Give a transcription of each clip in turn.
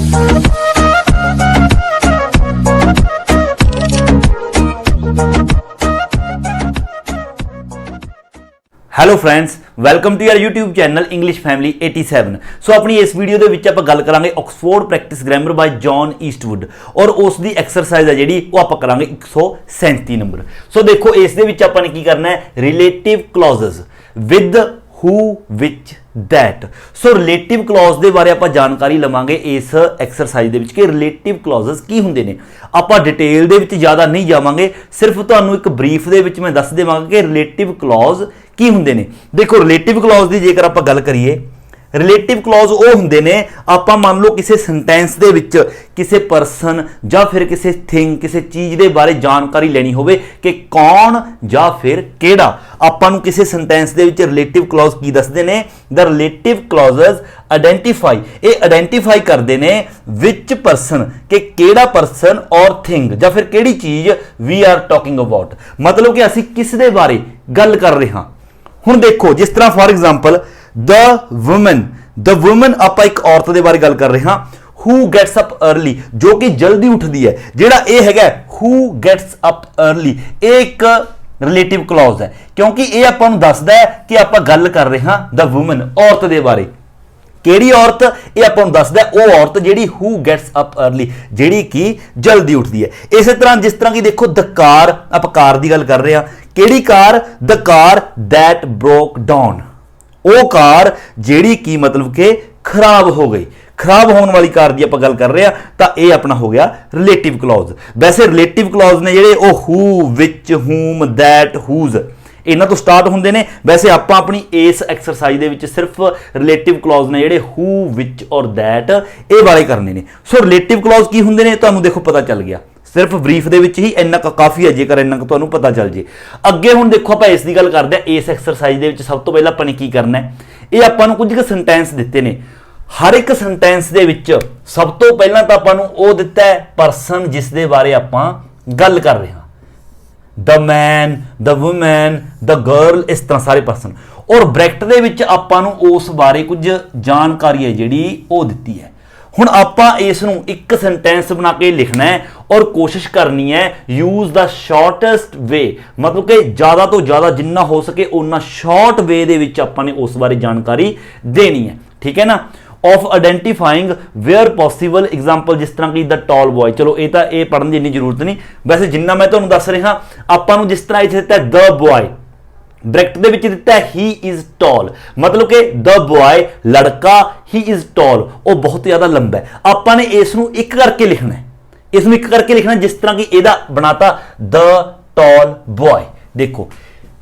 Hello friends, welcome to your YouTube channel English family 87। So अपनी इस video ਦੇ ਵਿੱਚ ਆਪਾਂ ਗੱਲ ਕਰਾਂਗੇ Oxford practice grammar by John Eastwood और ਉਸ ਦੀ ਐਕਸਰਸਾਈਜ਼ ਹੈ ਜਿਹੜੀ ਉਹ ਆਪਾਂ ਕਰਾਂਗੇ 137 ਨੰਬਰ। ਸੋ ਦੇਖੋ ਇਸ ਦੇ ਵਿੱਚ ਆਪਾਂ ਨੇ ਕੀ ਕਰਨਾ ਹੈ, relative clauses with who which that। So relative clause ਦੇ ਬਾਰੇ ਆਪਾਂ ਜਾਣਕਾਰੀ ਲਵਾਂਗੇ ਇਸ ਐਕਸਰਸਾਈਜ਼ ਦੇ ਵਿੱਚ ਕਿ ਰਿਲੇਟਿਵ ਕਲੌਜ਼ਸ ਕੀ ਹੁੰਦੇ ਨੇ। ਆਪਾਂ ਡਿਟੇਲ ਦੇ ਵਿੱਚ ਜ਼ਿਆਦਾ ਨਹੀਂ ਜਾਵਾਂਗੇ, ਸਿਰਫ ਤੁਹਾਨੂੰ ਇੱਕ ਬਰੀਫ ਦੇ ਵਿੱਚ ਮੈਂ ਦੱਸ ਦੇਵਾਂਗਾ ਕਿ ਰਿਲੇਟਿਵ ਕਲੌਜ਼ ਕੀ ਹੁੰਦੇ ਨੇ। ਦੇਖੋ ਰਿਲੇਟਿਵ ਕਲੌਜ਼ ਦੀ ਜੇਕਰ ਆਪਾਂ ਗੱਲ ਕਰੀਏ, ਰਿਲੇਟਿਵ ਕਲੌਜ਼ ਉਹ ਹੁੰਦੇ ਨੇ, ਆਪਾਂ ਮੰਨ ਲਓ ਕਿਸੇ ਸੈਂਟੈਂਸ ਦੇ ਵਿੱਚ ਕਿਸੇ ਪਰਸਨ ਜਾਂ ਫਿਰ ਕਿਸੇ ਥਿੰਗ, ਕਿਸੇ ਚੀਜ਼ ਦੇ ਬਾਰੇ ਜਾਣਕਾਰੀ ਲੈਣੀ ਹੋਵੇ ਕਿ ਕੌਣ ਜਾਂ ਫਿਰ ਕਿਹੜਾ। ਆਪਾਂ ਨੂੰ ਕਿਸੇ ਸੈਂਟੈਂਸ ਦੇ ਵਿੱਚ ਰਿਲੇਟਿਵ ਕਲੌਜ਼ ਕੀ ਦੱਸਦੇ ਨੇ, ਦ ਰਿਲੇਟਿਵ ਕਲੌਜ਼ਸ ਆਇਡੈਂਟੀਫਾਈ, ਇਹ ਆਇਡੈਂਟੀਫਾਈ ਕਰਦੇ ਨੇ ਵਿਚ ਪਰਸਨ, ਕਿ ਕਿਹੜਾ ਪਰਸਨ ਔਰ ਥਿੰਗ ਜਾਂ ਫਿਰ ਕਿਹੜੀ ਚੀਜ਼ ਵੀ ਆਰ ਟਾਕਿੰਗ ਅਬਾਊਟ, ਮਤਲਬ ਕਿ ਅਸੀਂ ਕਿਸ ਦੇ ਬਾਰੇ ਗੱਲ ਕਰ ਰਹੇ ਹਾਂ। ਹੁਣ ਦੇਖੋ ਜਿਸ ਤਰ੍ਹਾਂ ਫॉर एग्जांपल द वुमन ਆਪਾਂ ਇੱਕ ਔਰਤ ਦੇ ਬਾਰੇ ਗੱਲ ਕਰ ਰਹੇ ਹਾਂ। who gets up early, ਜੋ ਕਿ ਜਲਦੀ ਉੱਠਦੀ ਹੈ। ਜਿਹੜਾ ਇਹ ਹੈਗਾ who gets up early, ਇਹ ਇੱਕ ਰਿਲੇਟਿਵ ਕਲੌਜ਼ ਹੈ, ਕਿਉਂਕਿ ਇਹ ਆਪਾਂ ਨੂੰ ਦੱਸਦਾ ਹੈ ਕਿ ਆਪਾਂ ਗੱਲ ਕਰ ਰਹੇ ਹਾਂ ਦ ਵੂਮਨ, ਔਰਤ ਦੇ ਬਾਰੇ। ਕਿਹੜੀ ਔਰਤ, ਇਹ ਆਪਾਂ ਨੂੰ ਦੱਸਦਾ ਉਹ ਔਰਤ ਜਿਹੜੀ who gets up early, ਜਿਹੜੀ ਕਿ ਜਲਦੀ ਉੱਠਦੀ ਹੈ। ਇਸੇ ਤਰ੍ਹਾਂ ਜਿਸ ਤਰ੍ਹਾਂ ਕਿ ਦੇਖੋ ਦ ਕਾਰ, ਆਪਾਂ ਕਾਰ ਦੀ ਗੱਲ ਕਰ ਰਹੇ ਹਾਂ। ਕਿਹੜੀ ਕਾਰ, ਦ ਕਾਰ that broke down, ਉਹ ਕਾਰ ਜਿਹੜੀ ਕੀ ਮਤਲਬ ਕਿ ਖਰਾਬ ਹੋ ਗਈ, ਖਰਾਬ ਹੋਣ ਵਾਲੀ ਕਾਰ ਦੀ ਆਪਾਂ ਗੱਲ ਕਰ ਰਹੇ ਆ, ਤਾਂ ਇਹ ਆਪਣਾ ਹੋ ਗਿਆ ਰਿਲੇਟਿਵ ਕਲੌਜ਼। ਵੈਸੇ ਰਿਲੇਟਿਵ ਕਲੌਜ਼ ਨੇ ਜਿਹੜੇ ਉਹ who, which, whom, that, whose, ਇਹਨਾਂ ਤੋਂ ਸਟਾਰਟ ਹੁੰਦੇ ਨੇ। ਵੈਸੇ ਆਪਾਂ ਆਪਣੀ ਇਸ ਐਕਸਰਸਾਈਜ਼ ਦੇ ਵਿੱਚ ਸਿਰਫ ਰਿਲੇਟਿਵ ਕਲੌਜ਼ ਨੇ ਜਿਹੜੇ who, which ਔਰ that ਇਹ ਵਾਲੇ ਕਰਨੇ ਨੇ। ਸੋ ਰਿਲੇਟਿਵ ਕਲੌਜ਼ ਕੀ ਹੁੰਦੇ ਨੇ ਤੁਹਾਨੂੰ ਦੇਖੋ ਪਤਾ ਚੱਲ ਗਿਆ, ਸਿਰਫ ਬਰੀਫ ਦੇ ਵਿੱਚ ਹੀ ਇੰਨਾ ਕਾਫੀ ਹੈ ਜੇਕਰ ਇੰਨਾ ਤੁਹਾਨੂੰ ਪਤਾ ਚੱਲ ਜੇ। ਅੱਗੇ ਹੁਣ ਦੇਖੋ ਆਪਾਂ ਇਸ ਦੀ ਗੱਲ ਕਰਦੇ ਹਾਂ। ਇਸ ਐਕਸਰਸਾਈਜ਼ ਦੇ ਵਿੱਚ ਸਭ ਤੋਂ ਪਹਿਲਾਂ ਆਪਾਂ ਨੇ ਕੀ ਕਰਨਾ ਹੈ, ਇਹ ਆਪਾਂ ਨੂੰ ਕੁਝ ਕੁ ਸੈਂਟੈਂਸ ਦਿੱਤੇ ਨੇ। ਹਰ ਇੱਕ ਸੈਂਟੈਂਸ ਦੇ ਵਿੱਚ ਸਭ ਤੋਂ ਪਹਿਲਾਂ ਤਾਂ ਆਪਾਂ ਨੂੰ ਉਹ ਦਿੱਤਾ ਹੈ ਪਰਸਨ ਜਿਸ ਦੇ ਬਾਰੇ ਆਪਾਂ ਗੱਲ ਕਰ ਰਹੇ ਹਾਂ, ਦ ਮੈਨ, ਦ ਵੂਮਨ, ਦ ਗਰਲ, ਇਸ ਤਰ੍ਹਾਂ ਸਾਰੇ ਪਰਸਨ। ਔਰ ਬ੍ਰੈਕਟ ਦੇ ਵਿੱਚ ਆਪਾਂ ਨੂੰ ਉਸ ਬਾਰੇ ਕੁਝ ਜਾਣਕਾਰੀ ਹੈ ਜਿਹੜੀ ਉਹ ਦਿੱਤੀ ਹੈ। ਹੁਣ ਆਪਾਂ ਇਸ ਨੂੰ ਇੱਕ ਸੈਂਟੈਂਸ ਬਣਾ ਕੇ ਲਿਖਣਾ ਹੈ ਔਰ ਕੋਸ਼ਿਸ਼ ਕਰਨੀ ਹੈ ਯੂਜ਼ ਦਾ ਸ਼ਾਰਟੈਸਟ ਵੇ, ਮਤਲਬ ਕਿ ਜ਼ਿਆਦਾ ਤੋਂ ਜ਼ਿਆਦਾ ਜਿੰਨਾ ਹੋ ਸਕੇ ਉਨਾ ਸ਼ਾਰਟ ਵੇ ਦੇ ਵਿੱਚ ਆਪਾਂ ਨੇ ਉਸ ਬਾਰੇ ਜਾਣਕਾਰੀ ਦੇਣੀ ਹੈ। ਠੀਕ ਹੈ ਨਾ। ਆਫ ਆਇਡੈਂਟੀਫਾਈਂਗ ਵੇਅਰ ਪੋਸੀਬਲ, ਐਗਜ਼ਾਮਪਲ ਜਿਸ ਤਰ੍ਹਾਂ ਕਿ ਦ ਟਾਲ ਬॉय, ਚਲੋ ਇਹ ਤਾਂ ਇਹ ਪੜ੍ਹਨ ਦੀ ਇੰਨੀ ਜ਼ਰੂਰਤ ਨਹੀਂ, ਵੈਸੇ ਜਿੰਨਾ ਮੈਂ ਤੁਹਾਨੂੰ ਦੱਸ ਰਿਹਾ ਆਪਾਂ ਨੂੰ। ਜਿਸ ਤਰ੍ਹਾਂ ਇੱਥੇ ਦਿੱਤਾ ਦ ਬॉय, ਬ੍ਰੈਕਟ ਦੇ ਵਿੱਚ ਦਿੱਤਾ ਹੀ ਇਜ਼ ਟਾਲ, ਮਤਲਬ ਕਿ ਦ ਬॉय ਲੜਕਾ, ਹੀ ਇਜ਼ ਟਾਲ ਉਹ ਬਹੁਤ ਜ਼ਿਆਦਾ ਲੰਬਾ ਹੈ। ਆਪਾਂ ਨੇ ਇਸ ਨੂੰ ਇੱਕ ਕਰਕੇ ਲਿਖਣਾ ਹੈ, ਇਸ ਨੂੰ ਇੱਕ ਕਰਕੇ ਲਿਖਣਾ, ਜਿਸ ਤਰ੍ਹਾਂ ਕਿ ਇਹਦਾ ਬਣਾਤਾ ਦ ਟਾਲ ਬॉय। ਦੇਖੋ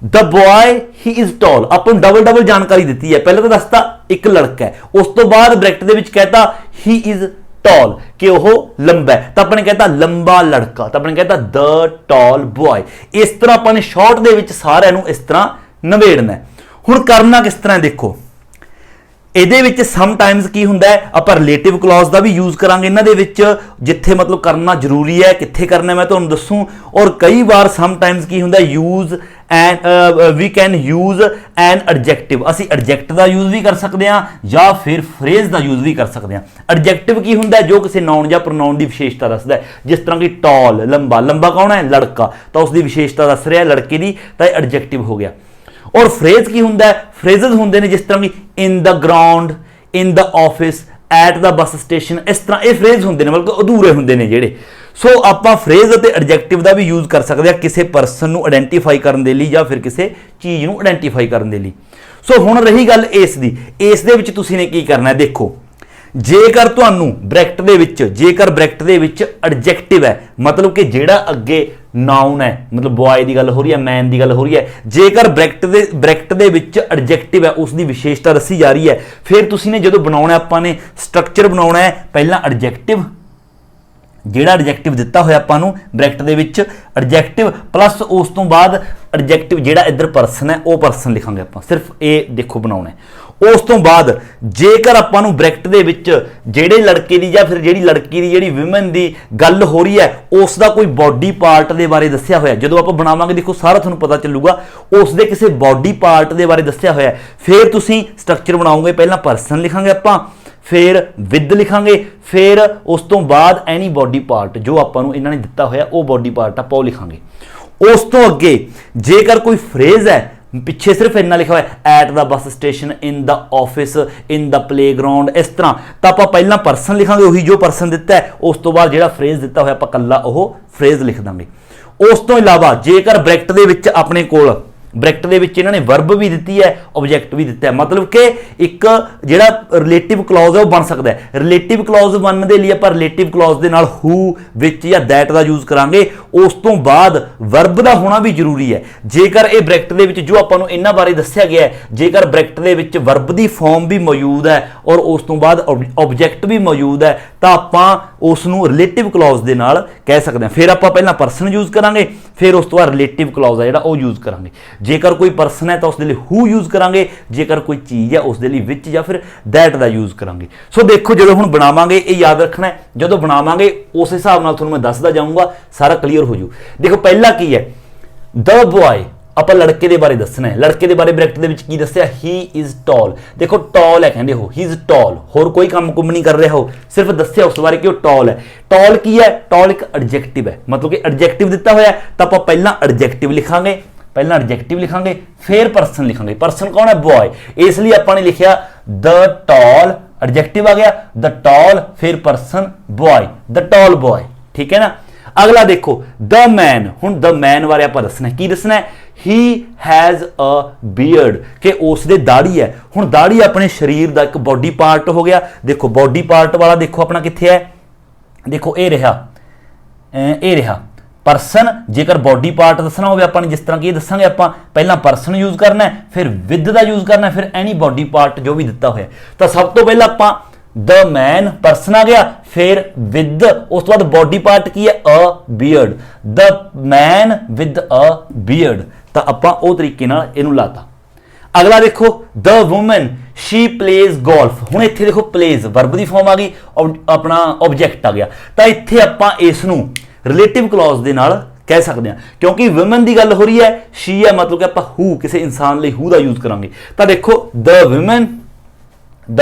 ਦ ਬॉय ਹੀ ਇਜ਼ ਟਾਲ, ਆਪਾਂ ਨੂੰ ਡਬਲ ਡਬਲ ਜਾਣਕਾਰੀ ਦਿੱਤੀ ਹੈ। ਪਹਿਲਾਂ ਤਾਂ ਦੱਸਤਾ ਇੱਕ ਲੜਕਾ ਹੈ, ਉਸ ਤੋਂ ਬਾਅਦ ਬ੍ਰੈਕਟ ਦੇ ਵਿੱਚ ਕਹਿਤਾ ਹੀ ਇਜ਼ ਟਾਲ ਕਿ ਉਹ ਲੰਬਾ ਹੈ, ਤਾਂ ਆਪਾਂ ਨੇ ਕਹਿਤਾ ਲੰਬਾ ਲੜਕਾ, ਤਾਂ ਆਪਾਂ ਨੇ ਕਹਿਤਾ ਦ ਟਾਲ ਬॉय। ਇਸ ਤਰ੍ਹਾਂ ਆਪਾਂ ਨੇ ਸ਼ਾਰਟ ਦੇ ਵਿੱਚ ਸਾਰਿਆਂ ਨੂੰ ਇਸ ਤਰ੍ਹਾਂ ਨਿਬੇੜਨਾ ਹੈ। ਹੁਣ ਕਰਨਾ ਕਿਸ ਤਰ੍ਹਾਂ ਦੇਖੋ, ਇਹਦੇ ਵਿੱਚ ਸਮਟਾਈਮਸ ਕੀ ਹੁੰਦਾ ਹੈ, ਆਪਾਂ ਰਿਲੇਟਿਵ ਕਲੌਜ਼ ਦਾ ਵੀ ਯੂਜ਼ ਕਰਾਂਗੇ ਇਹਨਾਂ ਦੇ ਵਿੱਚ, ਜਿੱਥੇ ਮਤਲਬ ਕਰਨਾ ਜ਼ਰੂਰੀ ਹੈ, ਕਿੱਥੇ ਕਰਨਾ ਮੈਂ ਤੁਹਾਨੂੰ ਦੱਸੂ। ਔਰ ਕਈ ਵਾਰ ਸਮਟਾਈਮਸ ਕੀ ਹੁੰਦਾ, use and we can use an adjective, ਅਸੀਂ ਐਡਜੈਕਟ ਦਾ ਯੂਜ਼ ਵੀ ਕਰ ਸਕਦੇ ਹਾਂ ਜਾਂ ਫਿਰ ਫਰੇਜ਼ ਦਾ ਯੂਜ਼ ਵੀ ਕਰ ਸਕਦੇ ਹਾਂ। ਐਡਜੈਕਟਿਵ ਕੀ ਹੁੰਦਾ, ਜੋ ਕਿਸੇ ਨਾਉਨ ਜਾਂ ਪ੍ਰੋਨਾਉਨ ਦੀ ਵਿਸ਼ੇਸ਼ਤਾ ਦੱਸਦਾ ਹੈ, ਜਿਸ ਤਰ੍ਹਾਂ ਕਿ ਟਾਲ ਲੰਬਾ, ਲੰਬਾ ਕੌਣ ਹੈ ਲੜਕਾ, ਤਾਂ ਉਸ ਦੀ ਵਿਸ਼ੇਸ਼ਤਾ ਦੱਸ ਰਿਹਾ ਲੜਕੇ ਦੀ, ਤਾਂ ਇਹ ਐਡਜੈਕਟਿਵ ਹੋ ਗਿਆ। ਔਰ ਫਰੇਜ਼ ਕੀ ਹੁੰਦਾ, ਫਰੇਜ਼ਸ ਹੁੰਦੇ ਨੇ ਜਿਸ ਤਰ੍ਹਾਂ ਕਿ in the ground, in the office, at the bus station, ਇਸ ਤਰ੍ਹਾਂ ਇਹ ਫਰੇਜ਼ ਹੁੰਦੇ ਨੇ, ਮਤਲਬ ਅਧੂਰੇ ਹੁੰਦੇ ਨੇ ਜਿਹੜੇ। ਸੋ ਆਪਾਂ ਫਰੇਜ਼ ਅਤੇ ਐਡਜੈਕਟਿਵ ਦਾ ਵੀ ਯੂਜ਼ ਕਰ ਸਕਦੇ ਹਾਂ ਕਿਸੇ ਪਰਸਨ ਨੂੰ ਆਇਡੈਂਟੀਫਾਈ ਕਰਨ ਦੇ ਲਈ ਜਾਂ ਫਿਰ ਕਿਸੇ ਚੀਜ਼ ਨੂੰ ਆਇਡੈਂਟੀਫਾਈ ਕਰਨ ਦੇ ਲਈ। ਸੋ ਹੁਣ ਰਹੀ ਗੱਲ ਇਸ ਦੀ, ਇਸ ਦੇ ਵਿੱਚ ਤੁਸੀਂ ਨੇ ਕੀ ਕਰਨਾ ਹੈ, ਦੇਖੋ ਜੇਕਰ ਤੁਹਾਨੂੰ ਬ੍ਰੈਕਟ ਦੇ ਵਿੱਚ ਐਡਜੈਕਟਿਵ ਹੈ, ਮਤਲਬ ਕਿ ਜਿਹੜਾ ਅੱਗੇ ਨਾਉਨ ਹੈ, ਮਤਲਬ ਬॉय ਦੀ ਗੱਲ ਹੋ ਰਹੀ ਹੈ, ਮੈਨ ਦੀ ਗੱਲ ਹੋ ਰਹੀ ਹੈ, ਜੇਕਰ ਬ੍ਰੈਕਟ ਦੇ ਵਿੱਚ ਐਡਜੈਕਟਿਵ ਹੈ, ਉਸ ਦੀ ਵਿਸ਼ੇਸ਼ਤਾ ਦੱਸੀ ਜਾ ਰਹੀ ਹੈ, ਫਿਰ ਤੁਸੀਂ ਨੇ ਜਦੋਂ ਬਣਾਉਣਾ, ਆਪਾਂ ਨੇ ਸਟਰਕਚਰ ਬਣਾਉਣਾ ਹੈ, ਪਹਿਲਾਂ ਐਡਜੈਕਟਿਵ, ਜਿਹੜਾ ਐਡਜੈਕਟਿਵ ਦਿੱਤਾ ਹੋਇਆ ਆਪਾਂ ਨੂੰ ਬ੍ਰੈਕਟ ਦੇ ਵਿੱਚ ਐਡਜੈਕਟਿਵ ਪਲੱਸ ਉਸ ਤੋਂ ਬਾਅਦ ਐਡਜੈਕਟਿਵ ਜਿਹੜਾ ਇੱਧਰ ਪਰਸਨ ਹੈ ਉਹ ਪਰਸਨ ਲਿਖਾਂਗੇ ਆਪਾਂ, ਸਿਰਫ ਇਹ ਦੇਖੋ ਬਣਾਉਣਾ ਹੈ। ਉਸ ਤੋਂ ਬਾਅਦ ਜੇਕਰ ਆਪਾਂ ਨੂੰ ਬ੍ਰੈਕਟ ਦੇ ਵਿੱਚ ਜਿਹੜੇ ਲੜਕੇ ਦੀ ਜਾਂ ਫਿਰ ਜਿਹੜੀ ਲੜਕੀ ਦੀ ਜਿਹੜੀ ਵਿਮਨ ਦੀ ਗੱਲ ਹੋ ਰਹੀ ਹੈ ਉਸ ਦਾ ਕੋਈ ਬਾਡੀ ਪਾਰਟ ਦੇ ਬਾਰੇ ਦੱਸਿਆ ਹੋਇਆ, ਜਦੋਂ ਆਪਾਂ ਬਣਾਵਾਂਗੇ ਦੇਖੋ ਸਾਰਾ ਤੁਹਾਨੂੰ ਪਤਾ ਚੱਲੂਗਾ ਉਸ ਦੇ ਕਿਸੇ ਬਾਡੀ ਪਾਰਟ ਦੇ ਬਾਰੇ ਦੱਸਿਆ ਹੋਇਆ, ਫਿਰ ਤੁਸੀਂ ਸਟਰਕਚਰ ਬਣਾਓਗੇ, ਪਹਿਲਾਂ ਪਰਸਨ ਲਿਖਾਂਗੇ ਆਪਾਂ, ਫਿਰ ਵਿਦ ਲਿਖਾਂਗੇ, ਫਿਰ ਉਸ ਤੋਂ ਬਾਅਦ ਐਨੀ ਬੋਡੀ ਪਾਰਟ ਜੋ ਆਪਾਂ ਨੂੰ ਇਹਨਾਂ ਨੇ ਦਿੱਤਾ ਹੋਇਆ ਉਹ ਬੋਡੀ ਪਾਰਟ ਆਪਾਂ ਉਹ ਲਿਖਾਂਗੇ। ਉਸ ਤੋਂ ਅੱਗੇ ਜੇਕਰ ਕੋਈ ਫਰੇਜ਼ ਹੈ, ਪਿੱਛੇ ਸਿਰਫ ਇੰਨਾ ਲਿਖਿਆ ਹੋਇਆ at the bus station, in the office, in the playground, ਇਸ ਤਰ੍ਹਾਂ, ਤਾਂ ਆਪਾਂ ਪਹਿਲਾਂ ਪਰਸਨ ਲਿਖਾਂਗੇ, ਉਹੀ ਜੋ ਪਰਸਨ ਦਿੱਤਾ ਹੈ, ਉਸ ਤੋਂ ਬਾਅਦ ਜਿਹੜਾ ਫਰੇਜ਼ ਦਿੱਤਾ ਹੋਇਆ ਆਪਾਂ ਕੱਲਾ ਉਹ ਫਰੇਜ਼ ਲਿਖ ਦਾਂਗੇ। ਉਸ ਤੋਂ ਇਲਾਵਾ ਜੇਕਰ ਬ੍ਰੈਕਟ ਦੇ ਵਿੱਚ ਆਪਣੇ ਕੋਲ ਬ੍ਰੈਕਟ ਦੇ ਵਿੱਚ ਇਹਨਾਂ ਨੇ ਵਰਬ ਵੀ ਦਿੱਤੀ ਹੈ, ਆਬਜੈਕਟ ਵੀ ਦਿੱਤਾ ਹੈ, ਮਤਲਬ ਕਿ ਇੱਕ ਜਿਹੜਾ ਰਿਲੇਟਿਵ ਕਲੌਜ਼ ਹੈ ਉਹ ਬਣ ਸਕਦਾ ਹੈ। ਰਿਲੇਟਿਵ ਕਲੌਜ਼ ਬਣਨ ਦੇ ਲਈ ਆਪਾਂ ਰਿਲੇਟਿਵ ਕਲੌਜ਼ ਦੇ ਨਾਲ ਹੂ ਵਿੱਚ ਜਾਂ ਦੈਟ ਦਾ ਯੂਜ਼ ਕਰਾਂਗੇ। ਉਸ ਤੋਂ ਬਾਅਦ ਵਰਬ ਦਾ ਹੋਣਾ ਵੀ ਜ਼ਰੂਰੀ ਹੈ। ਜੇਕਰ ਇਹ ਬ੍ਰੈਕਟ ਦੇ ਵਿੱਚ ਜੋ ਆਪਾਂ ਨੂੰ ਇਹਨਾਂ ਬਾਰੇ ਦੱਸਿਆ ਗਿਆ ਹੈ, ਜੇਕਰ ਬ੍ਰੈਕਟ ਦੇ ਵਿੱਚ ਵਰਬ ਦੀ ਫਾਰਮ ਵੀ ਮੌਜੂਦ ਹੈ ਔਰ ਉਸ ਤੋਂ ਬਾਅਦ ਆਬਜੈਕਟ ਵੀ ਮੌਜੂਦ ਹੈ, ਤਾਂ ਆਪਾਂ ਉਸ ਨੂੰ ਰਿਲੇਟਿਵ ਕਲੌਜ਼ ਦੇ ਨਾਲ ਕਹਿ ਸਕਦੇ ਹਾਂ। ਫਿਰ ਆਪਾਂ ਪਹਿਲਾਂ ਪਰਸਨ ਯੂਜ਼ ਕਰਾਂਗੇ, ਫਿਰ ਉਸ ਤੋਂ ਬਾਅਦ ਰਿਲੇਟਿਵ ਕਲੌਜ਼ ਹੈ ਜਿਹੜਾ ਉਹ ਯੂਜ਼ ਕਰਾਂਗੇ। ਜੇਕਰ ਕੋਈ ਪਰਸਨ ਹੈ ਤਾਂ ਉਸ ਦੇ ਲਈ ਹੂ ਯੂਜ਼ ਕਰਾਂਗੇ, ਜੇਕਰ ਕੋਈ ਚੀਜ਼ ਹੈ ਉਸ ਦੇ ਲਈ ਵਿਚ ਜਾਂ ਫਿਰ ਦੈਟ ਦਾ ਯੂਜ਼ ਕਰਾਂਗੇ। ਸੋ ਦੇਖੋ ਜਦੋਂ ਹੁਣ ਬਣਾਵਾਂਗੇ ਇਹ ਯਾਦ ਰੱਖਣਾ ਹੈ, ਜਦੋਂ ਬਣਾਵਾਂਗੇ ਉਸ ਹਿਸਾਬ ਨਾਲ ਤੁਹਾਨੂੰ ਮੈਂ ਦੱਸਦਾ ਜਾਊਂਗਾ, ਸਾਰਾ ਕਲੀਅਰ ਹੋ ਜੂ। ਦੇਖੋ ਪਹਿਲਾ ਕੀ ਹੈ, ਦ ਬॉय, ਆਪਾਂ ਲੜਕੇ ਦੇ ਬਾਰੇ ਦੱਸਣਾ ਹੈ। ਲੜਕੇ ਦੇ ਬਾਰੇ ਬ੍ਰੈਕਟ ਦੇ ਵਿੱਚ ਕੀ ਦੱਸਿਆ, ਹੀ ਇਜ਼ ਟਾਲ। ਦੇਖੋ ਟਾਲ ਹੈ ਕਹਿੰਦੇ ਹੋ, ਹੀ ਇਜ਼ ਟਾਲ, ਹੋਰ ਕੋਈ ਕੰਮ ਕੁੰਮ ਨਹੀਂ ਕਰ ਰਿਹਾ ਹੋ, ਸਿਰਫ ਦੱਸਿਆ ਉਸ ਬਾਰੇ ਕਿ ਉਹ ਟਾਲ ਹੈ। ਟਾਲ ਕੀ ਹੈ, ਟਾਲ ਇੱਕ ਐਡਜੈਕਟਿਵ ਹੈ, ਮਤਲਬ ਕਿ ਐਡਜੈਕਟਿਵ ਦਿੱਤਾ ਹੋਇਆ ਤਾਂ ਆਪਾਂ ਪਹਿਲਾਂ ਐਡਜੈਕਟਿਵ ਲਿਖਾਂਗੇ, ਪਹਿਲਾਂ ਐਡਜੈਕਟਿਵ ਲਿਖਾਂਗੇ, ਫਿਰ ਪਰਸਨ ਲਿਖਾਂਗੇ। ਪਰਸਨ ਕੌਣ ਹੈ, ਬॉय, ਇਸ ਲਈ ਆਪਾਂ ਨੇ ਲਿਖਿਆ ਦ ਟਾਲ, ਐਡਜੈਕਟਿਵ ਆ ਗਿਆ, ਦ ਟਾਲ, ਫਿਰ ਪਰਸਨ ਬॉय, ਦ ਟਾਲ ਬॉय, ਠੀਕ ਹੈ ਨਾ। ਅਗਲਾ ਦੇਖੋ ਦ ਮੈਨ, ਹੁਣ ਦ ਮੈਨ ਬਾਰੇ ਆਪਾਂ ਦੱਸਣਾ, ਕੀ ਦੱਸਣਾ ਹੈ, ਹੀ ਹੈਜ਼ ਅ ਬੀਅਰਡ, ਕਿ ਉਸ ਦੇ ਦਾੜੀ ਹੈ। ਹੁਣ ਦਾੜੀ ਆਪਣੇ ਸਰੀਰ ਦਾ ਇੱਕ ਬੋਡੀ ਪਾਰਟ ਹੋ ਗਿਆ। ਦੇਖੋ ਬੋਡੀ ਪਾਰਟ ਵਾਲਾ ਦੇਖੋ ਆਪਣਾ ਕਿੱਥੇ ਹੈ, ਦੇਖੋ ਇਹ ਰਿਹਾ ਪਰਸਨ। ਜੇਕਰ ਬੋਡੀ ਪਾਰਟ ਦੱਸਣਾ ਹੋਵੇ ਆਪਾਂ ਨੇ ਜਿਸ ਤਰ੍ਹਾਂ ਕਿ ਦੱਸਾਂਗੇ, ਆਪਾਂ ਪਹਿਲਾਂ ਪਰਸਨ ਯੂਜ਼ ਕਰਨਾ ਹੈ, ਫਿਰ ਵਿਦ ਦਾ ਯੂਜ਼ ਕਰਨਾ ਹੈ, ਫਿਰ ਐਨੀ ਬੋਡੀ ਪਾਰਟ ਜੋ ਵੀ ਦਿੱਤਾ ਹੋਇਆ। ਤਾਂ ਸਭ ਤੋਂ ਪਹਿਲਾਂ ਆਪਾਂ ਦ ਮੈਨ, ਪਰਸਨ ਆ ਗਿਆ, ਫਿਰ ਵਿਦ, ਉਸ ਤੋਂ ਬਾਅਦ ਬੋਡੀ ਪਾਰਟ ਕੀ ਹੈ, a beard, the man with a beard. ਤਾਂ ਆਪਾਂ ਉਹ ਤਰੀਕੇ ਨਾਲ ਇਹਨੂੰ ਲਾਤਾ। ਅਗਲਾ ਦੇਖੋ the woman, she plays golf. ਹੁਣ ਇੱਥੇ ਦੇਖੋ ਪਲੇਜ਼ ਵਰਬ ਦੀ ਫਾਰਮ ਆ ਗਈ, ਆਪਣਾ ਆਬਜੈਕਟ ਆ ਗਿਆ, ਤਾਂ ਇੱਥੇ ਆਪਾਂ ਇਸ ਨੂੰ ਰਿਲੇਟਿਵ ਕਲੌਜ਼ ਦੇ ਨਾਲ ਕਹਿ ਸਕਦੇ ਹਾਂ, ਕਿਉਂਕਿ ਵੂਮਨ ਦੀ ਗੱਲ ਹੋ ਰਹੀ ਹੈ, ਸ਼ੀ ਹੈ, ਮਤਲਬ ਕਿ ਆਪਾਂ ਹੂ ਕਿਸੇ ਇਨਸਾਨ ਲਈ ਹੂ ਦਾ ਯੂਜ਼ ਕਰਾਂਗੇ। ਤਾਂ ਦੇਖੋ ਦ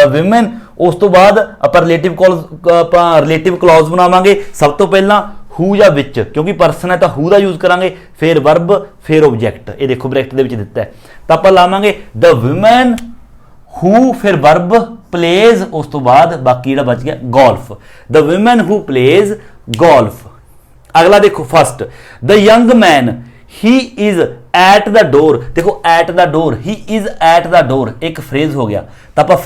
ਵੂਮਨ, ਉਸ ਤੋਂ ਬਾਅਦ ਆਪਾਂ ਰਿਲੇਟਿਵ ਕਲੌਜ਼ ਬਣਾਵਾਂਗੇ। ਸਭ ਤੋਂ ਪਹਿਲਾਂ ਹੂ ਜਾਂ ਵਿੱਚ, ਕਿਉਂਕਿ ਪਰਸਨ ਹੈ ਤਾਂ ਹੂ ਦਾ ਯੂਜ਼ ਕਰਾਂਗੇ, ਫਿਰ ਵਰਬ, ਫਿਰ ਆਬਜੈਕਟ। ਇਹ ਦੇਖੋ ਬ੍ਰੈਕਟ ਦੇ ਵਿੱਚ ਦਿੱਤਾ ਹੈ, ਤਾਂ ਆਪਾਂ ਲਾਵਾਂਗੇ ਦ ਵੂਮਨ ਹੂ, ਫਿਰ ਵਰਬ, ਪਲੇਜ਼, ਉਸ ਤੋਂ ਬਾਅਦ ਬਾਕੀ ਜਿਹੜਾ ਬਚ ਗਿਆ golf, the woman who plays golf. ਅਗਲਾ ਦੇਖੋ first the young man, he is at the door. ਦੇਖੋ at the door, he is at the door ਇੱਕ ਫਰੇਜ਼ ਹੋ ਗਿਆ, ਤਾਂ ਆਪਾਂ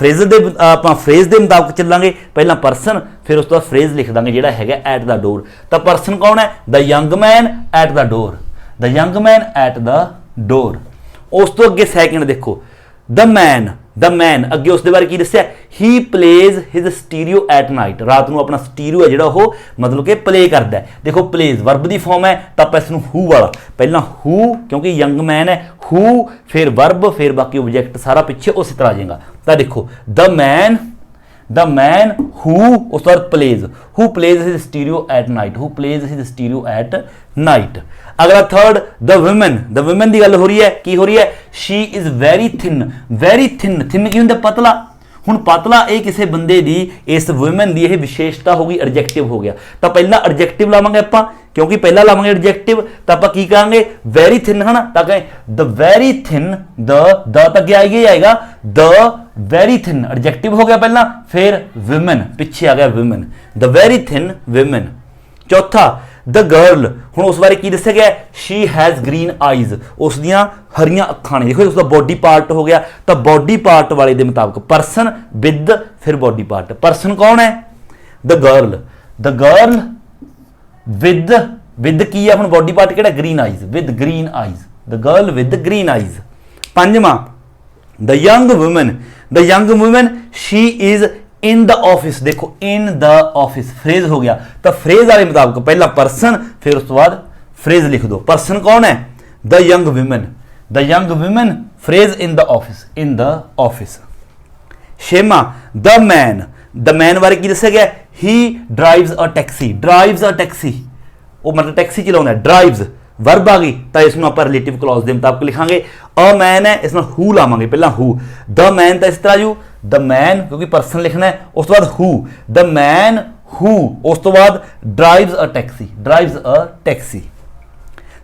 ਫਰੇਜ਼ ਦੇ ਮੁਤਾਬਕ ਚੱਲਾਂਗੇ। ਪਹਿਲਾਂ ਪਰਸਨ, ਫਿਰ ਉਸ ਤੋਂ ਬਾਅਦ ਫਰੇਜ਼ ਲਿਖ ਦਾਂਗੇ ਜਿਹੜਾ ਹੈਗਾ ਐਟ ਦਾ ਡੋਰ। ਤਾਂ ਪਰਸਨ ਕੌਣ ਹੈ, the young man at the door, the young man at the door. ਉਸ ਤੋਂ ਅੱਗੇ ਸੈਕਿੰਡ ਦੇਖੋ ਦ ਮੈਨ, ਅੱਗੇ ਉਸ ਦੇ ਬਾਰੇ ਕੀ ਦੱਸਿਆ, he plays his stereo at night. ਰਾਤ ਨੂੰ ਆਪਣਾ ਸਟੀਰੀਓ ਹੈ ਜਿਹੜਾ ਉਹ ਮਤਲਬ ਕਿ ਪਲੇ ਕਰਦਾ ਹੈ। ਦੇਖੋ ਪਲੇਜ਼ ਵਰਬ ਦੀ ਫਾਰਮ ਹੈ, ਤਾਂ ਆਪਾਂ ਇਸ ਨੂੰ ਹੂ ਵਾਲਾ, ਪਹਿਲਾਂ ਹੂ ਕਿਉਂਕਿ ਯੰਗ ਮੈਨ ਹੈ, ਹੂ, ਫਿਰ ਵਰਬ, ਫਿਰ ਬਾਕੀ ਆਬਜੈਕਟ ਸਾਰਾ ਪਿੱਛੇ ਉਸੇ ਤਰ੍ਹਾਂ ਆ ਜਾਏਗਾ। ਤਾਂ ਦੇਖੋ ਦ ਮੈਨ ਹੂ, ਉਸ ਤੋਂ ਬਾਅਦ plays, who plays his stereo at night, who plays his stereo at night. ਅਗਲਾ ਥਰਡ ਦ ਵੂਮਨ ਦੀ ਗੱਲ ਹੋ ਰਹੀ ਹੈ, ਕੀ ਹੋ ਰਹੀ ਹੈ, she is very thin thin ਕੀ ਹੁੰਦਾ, ਪਤਲਾ। ਹੁਣ ਪਤਲਾ ਇਹ ਕਿਸੇ ਬੰਦੇ ਦੀ, ਇਸ ਵੂਮਨ ਦੀ ਇਹ ਵਿਸ਼ੇਸ਼ਤਾ ਹੋ ਗਈ, ਐਡਜੈਕਟਿਵ ਹੋ ਗਿਆ। ਤਾਂ ਪਹਿਲਾਂ ਐਡਜੈਕਟਿਵ ਲਾਵਾਂਗੇ ਆਪਾਂ, ਕਿਉਂਕਿ ਪਹਿਲਾਂ ਲਾਵਾਂਗੇ ਐਡਜੈਕਟਿਵ, ਤਾਂ ਆਪਾਂ ਕੀ ਕਰਾਂਗੇ, ਵੈਰੀ ਥਿਨ ਹੈ ਨਾ, ਤਾਂ ਕਹੇ ਦ ਵੈਰੀ ਥਿਨ, ਦ ਤਾਂ ਅੱਗੇ ਆਏਗਾ, ਦ ਵੈਰੀ ਥਿਨ ਐਡਜੈਕਟਿਵ ਹੋ ਗਿਆ ਪਹਿਲਾਂ, ਫਿਰ ਵੂਮਨ ਪਿੱਛੇ ਆ ਗਿਆ woman, the very thin woman. ਚੌਥਾ ਦ ਗਰਲ, ਹੁਣ ਉਸ ਬਾਰੇ ਕੀ ਦੱਸਿਆ ਗਿਆ, ਸ਼ੀ ਹੈਜ਼ ਗ੍ਰੀਨ ਆਈਜ਼, ਉਸ ਦੀਆਂ ਹਰੀਆਂ ਅੱਖਾਂ ਨੇ। ਦੇਖੋ ਉਸ ਦਾ ਬੋਡੀ ਪਾਰਟ ਹੋ ਗਿਆ, ਤਾਂ ਬੋਡੀ ਪਾਰਟ ਵਾਲੇ ਦੇ ਮੁਤਾਬਕ ਪਰਸਨ ਵਿਦ, ਫਿਰ ਬੋਡੀ ਪਾਰਟ। ਪਰਸਨ ਕੌਣ ਹੈ, ਦ ਗਰਲ ਵਿਦ ਕੀ ਹੈ, ਹੁਣ ਬੋਡੀ ਪਾਰਟ ਕਿਹੜਾ, green eyes, with green eyes, the girl with green eyes. ਪੰਜਵਾਂ the young woman she is in the office. ਦੇਖੋ ਇਨ ਦ ਆਫਿਸ ਫਰੇਜ਼ ਹੋ ਗਿਆ, ਤਾਂ ਫਰੇਜ਼ ਵਾਲੇ ਮੁਤਾਬਕ ਪਹਿਲਾਂ ਪਰਸਨ, ਫਿਰ ਉਸ ਤੋਂ ਬਾਅਦ ਫਰੇਜ਼ ਲਿਖ ਦੋ। ਪਰਸਨ ਕੌਣ ਹੈ, the young woman phrase in the office. ਛੇਵਾਂ ਦ ਮੈਨ ਬਾਰੇ ਕੀ ਦੱਸਿਆ ਗਿਆ, ਹੀ ਡਰਾਈਵਜ਼ ਅ ਟੈਕਸੀ, ਉਹ ਮਤਲਬ ਟੈਕਸੀ ਚਲਾਉਂਦਾ, ਡਰਾਈਵਜ਼ ਵਰਬ ਆ ਗਈ, ਤਾਂ ਇਸ ਨੂੰ ਆਪਾਂ ਰਿਲੇਟਿਵ ਕਲੌਜ਼ ਦੇ ਮੁਤਾਬਕ ਲਿਖਾਂਗੇ। ਅ ਮੈਨ ਹੈ, ਇਸ ਨਾਲ ਹੂ ਲਾਵਾਂਗੇ, ਪਹਿਲਾਂ ਹੂ, ਦ ਮੈਨ ਤਾਂ ਇਸ ਤਰ੍ਹਾਂ ਜੂ, द मैन क्योंकि पर्सन लिखना है, उस तो बाद हु, द मैन हु, उस तो बाद drives a taxi, drives a taxi.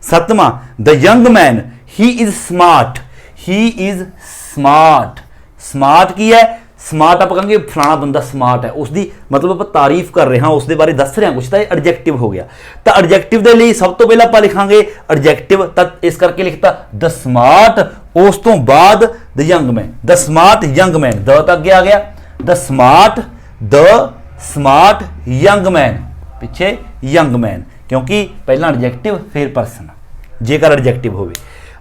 सतवां the young man he is smart, he is smart, smart की है, स्मार्ट आप कहेंगे फलाना बंदा स्मार्ट है, उसकी मतलब आप तारीफ कर रहे हैं, उसके बारे दस रहे हैं कुछ, तो एडजैक्टिव हो गया। तो एडजैक्टिव के लिए सब तो पहले आप लिखांगे एडजैक्टिव, तो इस करके लिखता द स्मार्ट, उस तो बाद the young man, the smart young man, the तक अगे आ गया, द स्मार्ट यंग मैन, पिछे यंग मैन, क्योंकि पहला एडजैक्टिव फिर पर्सन जेकर एडजैक्टिव हो।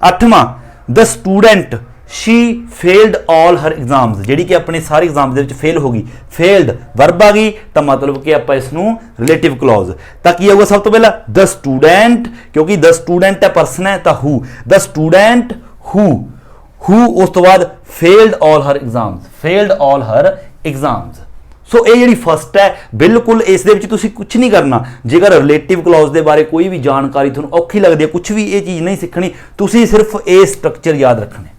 अठवां the student she failed all her exams, जी कि अपने सारे एग्जाम के फेल होगी, फेल्ड वर्ब आ गई तो मतलब कि आप इसनू रिलेटिव क्लॉज, तो की होगा सब तो पहला द स्टूडेंट, क्योंकि द स्टूडेंट है पर्सन है, तो हु, द स्टूडेंट हु, उस तो बाद failed all her exams, failed all her exams. सो ये जी फस्ट है, बिल्कुल इस कुछ नहीं करना। जेकर रिलेटिव क्लॉज के बारे कोई भी जानकारी थोड़ा औखी लगती है, कुछ भी ये चीज़ नहीं सीखनी, तुसी सिर्फ ये स्ट्रक्चर याद रखने,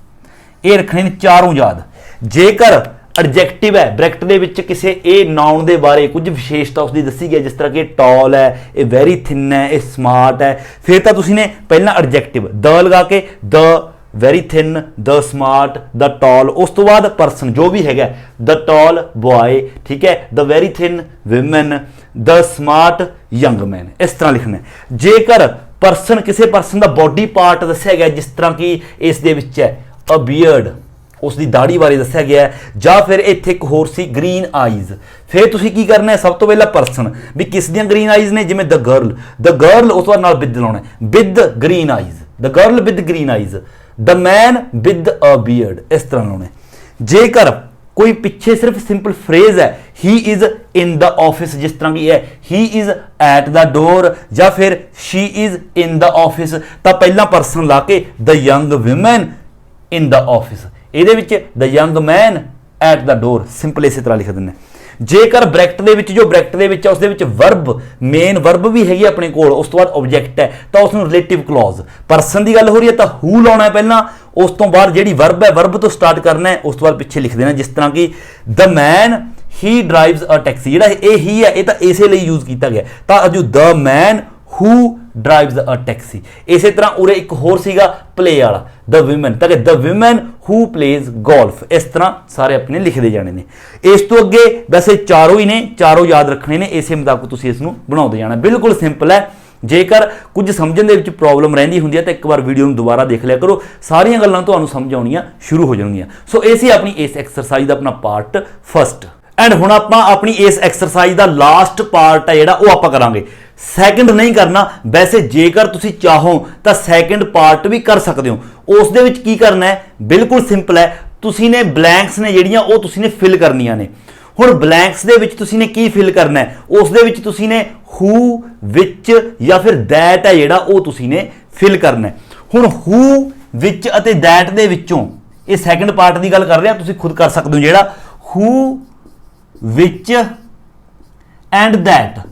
ये रखने ने चारों याद। जेकर एडजैक्टिव है ब्रैकेट दे विच किसी ए नाउन के बारे कुछ विशेषता उसकी दसी गई, जिस तरह कि टॉल है, ये वेरी थिन है, ये स्मार्ट है, फिर तो तुसी ने पहला एडजैक्टिव द लगा के the very thin, the smart, the tall, उस तो बाद पर्सन जो भी है, द टॉल बॉय, ठीक है, the very thin women, the smart young man, इस तरह लिखना है। जेकर पर्सन किसी पर्सन का बॉडी पार्ट दसिया गया, जिस तरह की इस दे विच है अ बियर्ड, उसकी दाढ़ी बारे दसिया गया है, या फिर इत्थे एक होर सी ग्रीन आईज, फिर तुसीं की करना है, सब तो पहला पर्सन भी किस दियां ग्रीन आईज ने, जिवें द गर्ल उस बाद नाल विद लाउणा है, with green eyes, the girl with green eyes, the man with a beard, इस तरह लाउणा है। जेकर कोई पिछे सिर्फ सिंपल फ्रेज है, he is in the office, जिस तरह की है he is at the door, या फिर she is in the office, तो पहला पर्सन ला के the young women in the office, ये the young man at the door, simple इस तरह लिख देना। जेकर ब्रैकेट दे विच जो ब्रैकेट दे विच उस दे विच वर्ब, मेन वर्ब भी हैगी अपने कोल, उस तो बाद ऑब्जेक्ट है, तो उसनूं रिलेटिव क्लॉज, पर्सन की गल हो रही है तो हू लाउणा है पहला, उस तो बाद जिहड़ी वर्ब है वर्ब तो स्टार्ट करना है, उस तो बाद पिछे लिख देना, जिस तरह की the man he drives a taxi, जिहड़ा ये ही है ये तो इसे लिए यूज किया गया, तो जो the man who drives a taxi, इसी तरह उरे एक होर सीगा प्ले वाला द विमेन, ताकि the women who plays golf, इस तरह सारे अपने लिखते जाने ने। इस तो अगे वैसे चारों ही ने, चारों याद रखने ने, इस मुताबिक तुसीं इसनूं बनाउंदे जाना, बिल्कुल सिंपल है। जेकर कुछ समझण दे विच प्रॉब्लम रहिंदी हुंदी है तो एक बार वीडियो नूं दोबारा देख लिया करो, सारियां गल्लां तुहानूं समझ आउणियां शुरू हो जाणगियां। सो ये सी अपनी इस एक्सरसाइज दा अपना पार्ट फस्ट, एंड हुण आपां अपनी इस एक्सरसाइज दा लास्ट पार्ट है जिहड़ा ओह आपां करांगे। सैकेंड नहीं करना, वैसे जेकर तुसी चाहो तो सैकेंड पार्ट भी कर सकते हो। उस दे विच की करना है, बिल्कुल सिंपल है, तुसी ने ब्लैंक्स ने जिहड़ियां ओह तुसी ने फिल करनियां ने। हुण ब्लैंक्स दे विच तुसी ने की फिल करना है, उस दे विच तुसी ने हू, विच या फिर दैट है जिहड़ा ओह तुसी ने फिल करना है। हुण हू, विच अते दैट दे विचों ये सैकेंड पार्ट की गल कर रहे हैं, तुसी खुद कर सकते हो, जिहड़ा हू, विच एंड दैट।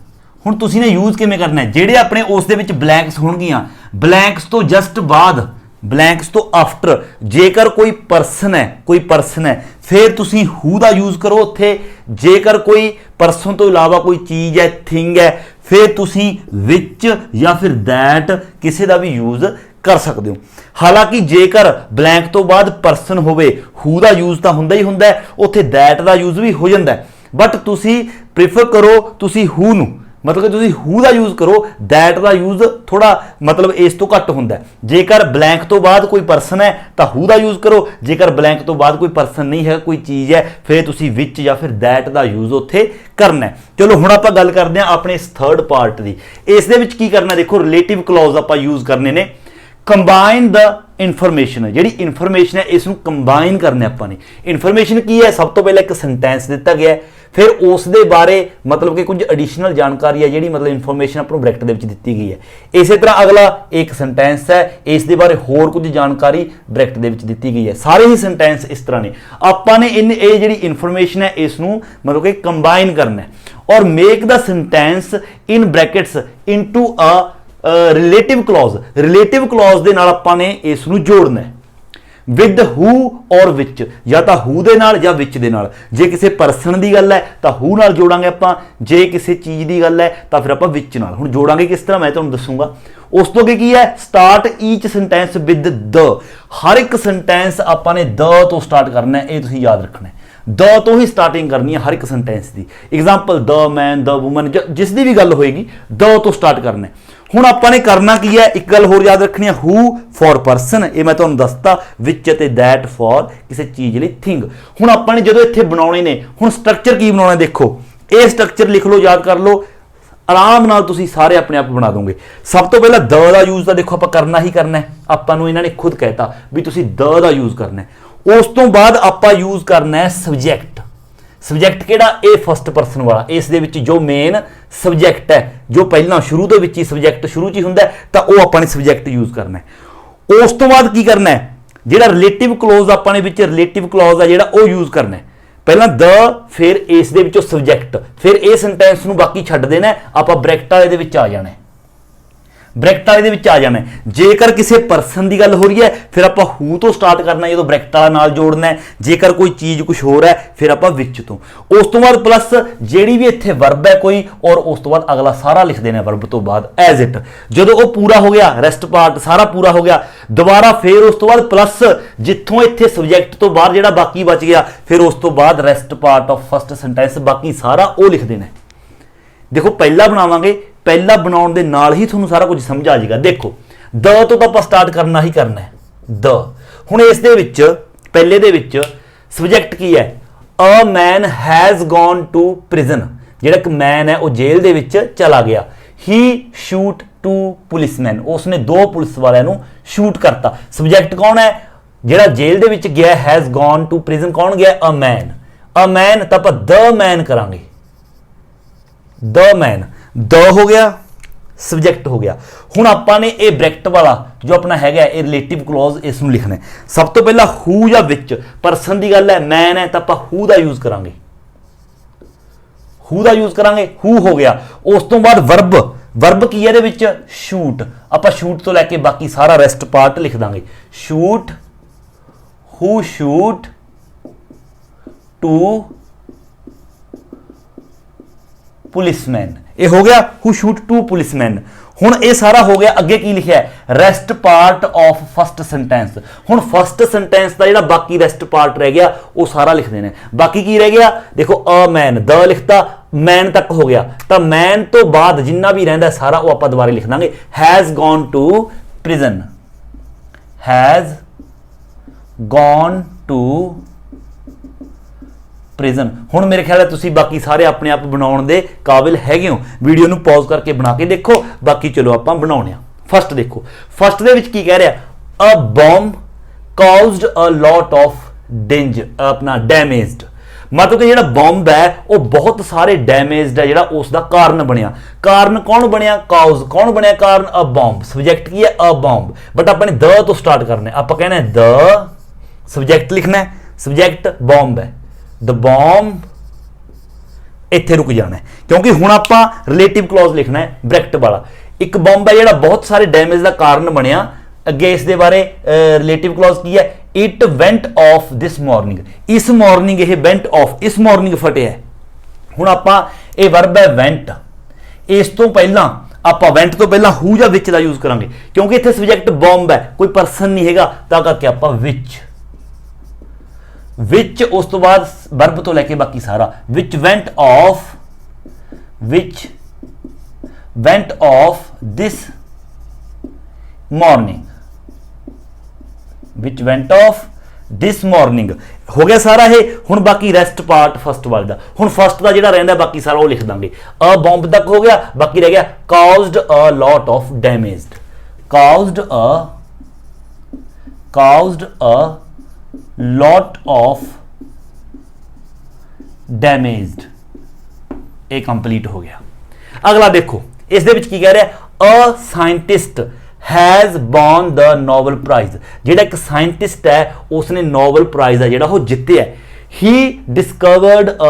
हुण तुसी ने यूज किवें करना है, जेडे अपने उस दे विच ब्लैंक्स होणगियां, ब्लैंक्स तो जस्ट बाद, ब्लैंक्स तो आफ्टर, जेकर कोई पर्सन है फिर तुसी हू दा यूज करो उत्थे, जेकर कोई पर्सन तो इलावा कोई चीज़ है, थिंग है, फिर तुसी विच या फिर दैट किसी का भी यूज कर सकते हो। हालांकि जेकर ब्लैंक तो बाद पर्सन होवे, हू दा यूज तो हुंदा ही हुंदा है, उत्थे दैट दा यूज भी हो जाता है, बट तुसी प्रीफर करो तुसी हू नूं, मतलब कि तुसी हू दा यूज करो, दैट दा यूज थोड़ा मतलब इस तो घट हुंदा है। जेकर ब्लैंक तो बाद कोई पर्सन है तो हू दा यूज करो, जेकर ब्लैंक तो बाद कोई पर्सन नहीं है, कोई चीज़ है, फिर तुसी विच या फिर दैट दा यूज उत्थे करना है। चलो हुण आपां गल करदे हां अपने इस थर्ड पार्ट दी। इस दे विच की करना, देखो रिलेटिव क्लॉज आपां यूज करने ने। कंबाइन द इन्फॉर्मेशन, जी इन्फॉर्मेशन है इसनूं कंबाइन करना आपां ने। इन्फॉर्मेशन की है, सब तो पहले एक सेंटेंस दिता गया है, फिर उस दे बारे मतलब कि कुछ एडिशनल जानकारी है जी मतलब इन्फॉर्मेशन अपनों ब्रैकेट दे विच दित्ती गई है। इसी तरह अगला एक सेंटेंस है, इस दे बारे होर कुछ जानकारी ब्रैकेट दे विच दित्ती गई है। सारे ही सेंटेंस इस तरह ने, आपां ने इन ये जी इन्फॉर्मेशन है इसनूं मतलब कि कंबाइन करना है और make the sentence in brackets into a relative clause. Relative clause दे नाल आपां ने इसनूं जोड़ना है। ਵਿਦ ਹੂ ਔਰ ਵਿਚ, ਜਾਂ ਤਾਂ ਹੂ ਦੇ ਨਾਲ ਜਾਂ ਵਿਚ ਦੇ ਨਾਲ। ਜੇ ਕਿਸੇ ਪਰਸਨ ਦੀ ਗੱਲ ਹੈ ਤਾਂ ਹੂ ਨਾਲ ਜੋੜਾਂਗੇ ਆਪਾਂ, ਜੇ ਕਿਸੇ ਚੀਜ਼ ਦੀ ਗੱਲ ਹੈ ਤਾਂ ਫਿਰ ਆਪਾਂ ਵਿਚ ਨਾਲ। ਹੁਣ ਜੋੜਾਂਗੇ ਕਿਸ ਤਰ੍ਹਾਂ ਮੈਂ ਤੁਹਾਨੂੰ ਦੱਸੂਗਾ। ਉਸ ਤੋਂ ਅੱਗੇ ਕੀ ਹੈ, ਸਟਾਰਟ ਈਚ ਸੈਂਟੈਂਸ ਵਿਦ ਦ। ਹਰ ਇੱਕ ਸੈਂਟੈਂਸ ਆਪਾਂ ਨੇ ਦ ਤੋਂ ਸਟਾਰਟ ਕਰਨਾ ਹੈ, ਇਹ ਤੁਸੀਂ ਯਾਦ ਰੱਖਣਾ ਹੈ। ਦ ਤੋਂ ਹੀ ਸਟਾਰਟਿੰਗ ਕਰਨੀ ਹੈ ਹਰ ਇੱਕ ਸੈਂਟੈਂਸ ਦੀ। ਐਗਜ਼ਾਮਪਲ ਦ ਮੈਨ, ਦ ਵੂਮਨ, ਜਿਸ ਦੀ ਵੀ ਗੱਲ ਹੋਏਗੀ ਦ ਤੋਂ ਸਟਾਰਟ ਕਰਨਾ ਹੈ। ਹੁਣ ਆਪਾਂ ਨੇ ਕਰਨਾ ਕੀ ਹੈ, ਇੱਕ ਗੱਲ ਹੋਰ ਯਾਦ ਰੱਖਣੀ ਹੈ, ਹੂ ਫॉर ਪਰਸਨ, ਇਹ ਮੈਂ ਤੁਹਾਨੂੰ ਦੱਸਤਾ, ਵਿਚ ਅਤੇ ਦੈਟ ਫॉर ਕਿਸੇ ਚੀਜ਼ ਲਈ, ਥਿੰਗ। ਹੁਣ ਆਪਾਂ ਨੇ ਜਦੋਂ ਇੱਥੇ ਬਣਾਉਣੇ ਨੇ, ਹੁਣ ਸਟਰਕਚਰ ਕੀ ਬਣਾਉਣਾ, ਦੇਖੋ ਇਹ ਸਟਰਕਚਰ ਲਿਖ ਲਓ, ਯਾਦ ਕਰ ਲਓ, ਆਰਾਮ ਨਾਲ ਤੁਸੀਂ ਸਾਰੇ ਆਪਣੇ ਆਪ ਬਣਾ ਦੋਗੇ। ਸਭ ਤੋਂ ਪਹਿਲਾਂ ਦ ਦਾ ਯੂਜ਼ ਤਾਂ ਦੇਖੋ ਆਪਾਂ ਕਰਨਾ ਹੀ ਕਰਨਾ ਹੈ, ਆਪਾਂ ਨੂੰ ਇਹਨਾਂ ਨੇ ਖੁਦ ਕਹਿਤਾ ਵੀ ਤੁਸੀਂ ਦ ਦਾ ਯੂਜ਼ ਕਰਨਾ ਹੈ। ਉਸ ਤੋਂ ਬਾਅਦ ਆਪਾਂ ਯੂਜ਼ ਕਰਨਾ ਹੈ ਸਬਜੈਕਟ। ਸਬਜੈਕਟ ਕਿਹੜਾ, ਇਹ ਫਸਟ ਪਰਸਨ ਵਾਲਾ, ਇਸ ਦੇ ਵਿੱਚ ਜੋ ਮੇਨ ਸਬਜੈਕਟ ਹੈ, ਜੋ ਪਹਿਲਾਂ ਸ਼ੁਰੂ ਦੇ ਵਿੱਚ ਹੀ ਸਬਜੈਕਟ ਸ਼ੁਰੂ 'ਚ ਹੀ ਹੁੰਦਾ ਤਾਂ ਉਹ ਆਪਾਂ ਨੇ ਸਬਜੈਕਟ ਯੂਜ਼ ਕਰਨਾ ਹੈ। ਉਸ ਤੋਂ ਬਾਅਦ ਕੀ ਕਰਨਾ ਹੈ, ਜਿਹੜਾ ਰਿਲੇਟਿਵ ਕਲੋਜ਼ ਆਪਾਂ ਨੇ ਵਿੱਚ ਰਿਲੇਟਿਵ ਕਲੋਜ਼ ਆ ਜਿਹੜਾ ਉਹ ਯੂਜ਼ ਕਰਨਾ ਹੈ। ਪਹਿਲਾਂ ਦ, ਫਿਰ ਇਸ ਦੇ ਵਿੱਚੋਂ ਸਬਜੈਕਟ, ਫਿਰ ਇਹ ਸੈਂਟੈਂਸ ਨੂੰ ਬਾਕੀ ਛੱਡ ਦੇਣਾ, ਆਪਾਂ ਬ੍ਰੈਕਟ ਵਾਲੇ ਦੇ ਵਿੱਚ ਆ ਜਾਣਾ, ਬ੍ਰੈਕਟ ਵਾਲੇ ਦੇ ਵਿੱਚ ਆ ਜਾਣਾ। ਜੇਕਰ ਕਿਸੇ ਪਰਸਨ ਦੀ ਗੱਲ ਹੋ ਰਹੀ ਹੈ ਫਿਰ ਆਪਾਂ ਹੂ ਤੋਂ ਸਟਾਰਟ ਕਰਨਾ, ਜਦੋਂ ਬ੍ਰੈਕਟ ਵਾਲਾ ਨਾਲ ਜੋੜਨਾ ਹੈ। ਜੇਕਰ ਕੋਈ ਚੀਜ਼ ਕੁਝ ਹੋਰ ਹੈ ਫਿਰ ਆਪਾਂ ਵਿੱਚ ਤੋਂ। ਉਸ ਤੋਂ ਬਾਅਦ ਪਲੱਸ ਜਿਹੜੀ ਵੀ ਇੱਥੇ ਵਰਬ ਹੈ ਕੋਈ, ਔਰ ਉਸ ਤੋਂ ਬਾਅਦ ਅਗਲਾ ਸਾਰਾ ਲਿਖ ਦੇਣਾ ਵਰਬ ਤੋਂ ਬਾਅਦ ਐਜ਼ ਇਟ। ਜਦੋਂ ਉਹ ਪੂਰਾ ਹੋ ਗਿਆ, ਰੈਸਟ ਪਾਰਟ ਸਾਰਾ ਪੂਰਾ ਹੋ ਗਿਆ, ਦੁਬਾਰਾ ਫਿਰ ਉਸ ਤੋਂ ਬਾਅਦ ਪਲੱਸ ਜਿੱਥੋਂ ਇੱਥੇ ਸਬਜੈਕਟ ਤੋਂ ਬਾਹਰ ਜਿਹੜਾ ਬਾਕੀ ਬਚ ਗਿਆ, ਫਿਰ ਉਸ ਤੋਂ ਬਾਅਦ rest part of first sentence, ਬਾਕੀ ਸਾਰਾ ਉਹ ਲਿਖ ਦੇਣਾ। ਦੇਖੋ ਪਹਿਲਾਂ ਬਣਾਵਾਂਗੇ, ਪਹਿਲਾਂ ਬਣਾਉਣ ਦੇ ਨਾਲ ਹੀ ਤੁਹਾਨੂੰ ਸਾਰਾ ਕੁਝ ਸਮਝ ਆ ਜਾਏਗਾ। ਦੇਖੋ ਦ ਤੋਂ ਤਾਂ ਆਪਾਂ ਸਟਾਰਟ ਕਰਨਾ ਹੀ ਕਰਨਾ ਹੈ, ਦ। ਹੁਣ ਇਸ ਦੇ ਵਿੱਚ ਪਹਿਲੇ ਦੇ ਵਿੱਚ ਸਬਜੈਕਟ ਕੀ ਹੈ, ਅ ਮੈਨ ਹੈਜ਼ ਗੋਨ ਟੂ ਪ੍ਰਿਜ਼ਨ, ਜਿਹੜਾ ਇੱਕ ਮੈਨ ਹੈ ਉਹ ਜੇਲ੍ਹ ਦੇ ਵਿੱਚ ਚਲਾ ਗਿਆ। ਹੀ ਸ਼ੂਟ ਟੂ ਪੁਲਿਸਮੈਨ, ਉਸਨੇ 2 ਪੁਲਿਸ ਵਾਲਿਆਂ ਨੂੰ ਸ਼ੂਟ ਕਰਤਾ। ਸਬਜੈਕਟ ਕੌਣ ਹੈ, ਜਿਹੜਾ ਜੇਲ੍ਹ ਦੇ ਵਿੱਚ ਗਿਆ, ਹੈਜ਼ ਗੋਨ ਟੂ ਪ੍ਰਿਜ਼ਨ ਕੌਣ ਗਿਆ, ਅ ਮੈਨ। ਅ ਮੈਨ ਤਾਂ ਆਪਾਂ ਦ ਮੈਨ ਕਰਾਂਗੇ, ਦ ਮੈਨ, ਦ ਹੋ ਗਿਆ, ਸਬਜੈਕਟ ਹੋ ਗਿਆ। ਹੁਣ ਆਪਾਂ ਨੇ ਇਹ ਬ੍ਰੈਕਟ ਵਾਲਾ ਜੋ ਆਪਣਾ ਹੈਗਾ ਇਹ ਰਿਲੇਟਿਵ ਕਲੌਜ਼, ਇਸ ਨੂੰ ਲਿਖਣਾ ਹੈ। ਸਭ ਤੋਂ ਪਹਿਲਾਂ ਹੂ ਜਾਂ ਵਿੱਚ, ਪਰਸਨ ਦੀ ਗੱਲ ਹੈ, ਮੈਨ ਹੈ ਤਾਂ ਆਪਾਂ ਹੂ ਦਾ ਯੂਜ਼ ਕਰਾਂਗੇ, ਹੂ ਦਾ ਯੂਜ਼ ਕਰਾਂਗੇ, ਹੂ ਹੋ ਗਿਆ। ਉਸ ਤੋਂ ਬਾਅਦ ਵਰਬ, ਵਰਬ ਕੀ ਹੈ ਇਹਦੇ ਵਿੱਚ, ਸ਼ੂਟ, ਆਪਾਂ ਸ਼ੂਟ ਤੋਂ ਲੈ ਕੇ ਬਾਕੀ ਸਾਰਾ ਰੈਸਟ ਪਾਰਟ ਲਿਖ ਦਾਂਗੇ। Shoot, who shoot to policeman, ਇਹ ਹੋ ਗਿਆ ਹੂ ਸ਼ੂਟ ਟੂ ਪੁਲਿਸਮੈਨ। ਹੁਣ ਇਹ ਸਾਰਾ ਹੋ ਗਿਆ, ਅੱਗੇ ਕੀ ਲਿਖਿਆ, rest part of first sentence. ਹੁਣ ਫਸਟ ਸੈਂਟੈਂਸ ਦਾ ਜਿਹੜਾ ਬਾਕੀ ਰੈਸਟ ਪਾਰਟ ਰਹਿ ਗਿਆ ਉਹ ਸਾਰਾ ਲਿਖ ਦੇਣਾ। ਬਾਕੀ ਕੀ ਰਹਿ ਗਿਆ, ਦੇਖੋ ਅ ਮੈਨ, ਦ ਲਿਖਤਾ, ਮੈਨ ਤੱਕ ਹੋ ਗਿਆ, ਤਾਂ ਮੈਨ ਤੋਂ ਬਾਅਦ ਜਿੰਨਾ ਵੀ ਰਹਿੰਦਾ ਸਾਰਾ ਉਹ ਆਪਾਂ ਦੁਬਾਰਾ ਲਿਖ ਦਾਂਗੇ। Has gone to prison, has gone to prison. ਹੁਣ ਮੇਰੇ ਖਿਆਲ ਹੈ ਤੁਸੀਂ ਬਾਕੀ ਸਾਰੇ ਆਪਣੇ ਆਪ ਬਣਾਉਣ ਦੇ ਕਾਬਿਲ ਹੈਗੇ ਹੋ। ਵੀਡੀਓ ਨੂੰ ਪੌਜ਼ ਕਰਕੇ ਬਣਾ ਕੇ ਦੇਖੋ, ਬਾਕੀ ਚਲੋ ਆਪਾਂ ਬਣਾਉਣੇ ਆ। ਫਸਟ ਦੇਖੋ, ਫਸਟ ਦੇ ਵਿੱਚ ਕੀ ਕਹਿ ਰਿਹਾ, ਅ ਬੰਬ ਕਾਜ਼ਡ ਅ ਲੋਟ ਆਫ ਆਪਣਾ ਡੈਮੇਜਡ, ਮਤਲਬ ਕਿ ਜਿਹੜਾ ਬੰਬ ਹੈ ਉਹ ਬਹੁਤ ਸਾਰੇ ਡੈਮੇਜਡ ਹੈ, ਜਿਹੜਾ ਉਸ ਦਾ ਕਾਰਨ ਬਣਿਆ। ਕਾਰਨ ਕੌਣ ਬਣਿਆ, ਕਾਜ਼, ਕੌਣ ਬਣਿਆ ਕਾਰਨ, ਅ ਬੰਬ। ਸਬਜੈਕਟ ਕੀ ਹੈ, ਅ ਬੰਬ, ਬਟ ਆਪਾਂ ਨੇ ਦ ਤੋਂ ਸਟਾਰਟ ਕਰਨਾ ਹੈ। ਆਪਾਂ ਕਹਿਣਾ ਦ, ਸਬਜੈਕਟ ਲਿਖਣਾ ਹੈ, ਸਬਜੈਕਟ ਬੰਬ ਹੈ, ਦ ਬੰਬ, ਇੱਥੇ ਰੁਕ ਜਾਣਾ ਹੈ ਕਿਉਂਕਿ ਹੁਣ ਆਪਾਂ ਰਿਲੇਟਿਵ ਕਲੌਜ਼ ਲਿਖਣਾ ਹੈ ਬ੍ਰੈਕਟ ਵਾਲਾ। ਇੱਕ ਬੰਬ ਹੈ ਜਿਹੜਾ ਬਹੁਤ ਸਾਰੇ ਡੈਮੇਜ ਦਾ ਕਾਰਨ ਬਣਿਆ। ਅੱਗੇ ਇਸ ਦੇ ਬਾਰੇ ਰਿਲੇਟਿਵ ਕਲੌਜ਼ ਕੀ ਹੈ, ਇਟ ਵੈਂਟ ਆਫ ਦਿਸ ਮਾਰਨਿੰਗ, ਇਸ ਮਾਰਨਿੰਗ ਇਹ ਵੈਂਟ ਆਫ, ਇਸ ਮਾਰਨਿੰਗ ਫਟਿਆ। ਹੁਣ ਆਪਾਂ ਇਹ ਵਰਬ ਹੈ ਵੈਂਟ, ਇਸ ਤੋਂ ਪਹਿਲਾਂ ਆਪਾਂ ਵੈਂਟ ਤੋਂ ਪਹਿਲਾਂ ਹੂ ਜਾਂ ਵਿੱਚ ਦਾ ਯੂਜ਼ ਕਰਾਂਗੇ ਕਿਉਂਕਿ ਇੱਥੇ ਸਬਜੈਕਟ ਬੰਬ ਹੈ, ਕੋਈ ਪਰਸਨ ਨਹੀਂ ਹੈਗਾ, ਤਾਂ ਕਰਕੇ ਆਪਾਂ ਵਿੱਚ, ਵਿੱਚ। ਉਸ ਤੋਂ ਬਾਅਦ ਵਰਬ ਤੋਂ ਲੈ ਕੇ ਬਾਕੀ ਸਾਰਾ, which went off, which went off this morning, which went off this morning ਹੋ ਗਿਆ ਸਾਰਾ ਇਹ। ਹੁਣ ਬਾਕੀ ਰੈਸਟ ਪਾਰਟ ਫਸਟ ਵਾਲੇ ਦਾ, ਹੁਣ ਫਸਟ ਦਾ ਜਿਹੜਾ ਰਹਿੰਦਾ ਬਾਕੀ ਸਾਰਾ ਉਹ ਲਿਖ ਦਾਂਗੇ। ਅ ਬੰਬ ਤੱਕ ਹੋ ਗਿਆ, ਬਾਕੀ ਰਹਿ ਗਿਆ caused a lot of damaged, caused a lot of damaged, ਇਹ ਕੰਪਲੀਟ ਹੋ ਗਿਆ। ਅਗਲਾ ਦੇਖੋ ਇਸ ਦੇ ਵਿੱਚ ਕੀ ਕਹਿ ਰਿਹਾ, a scientist has won the Nobel Prize, ਜਿਹੜਾ ਇੱਕ ਸਾਇੰਟਿਸਟ ਹੈ ਉਸਨੇ ਨੋਬਲ ਪ੍ਰਾਈਜ਼ ਹੈ ਜਿਹੜਾ ਉਹ ਜਿੱਤਿਆ। he discovered a